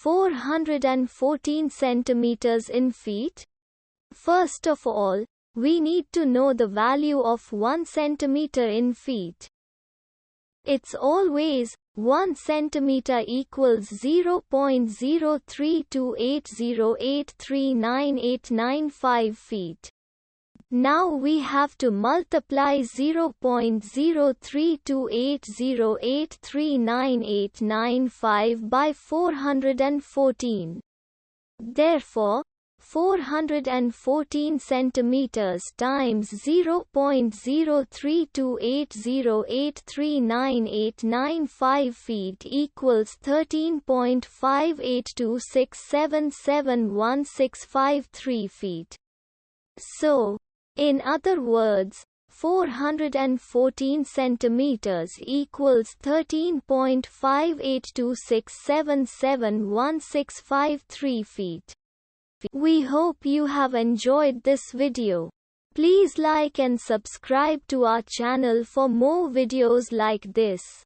414 centimeters in feet? First of all, we need to know the value of 1 centimeter in feet. It's always 1 centimeter equals 0.03280839895 feet. Now we have to multiply 0.03280839895 by 414. Therefore, 414 centimeters times 0.03280839895 feet equals 13.5826771653 feet. So, in other words, 414 centimeters equals 13.5826771653 feet. We hope you have enjoyed this video. Please like and subscribe to our channel for more videos like this.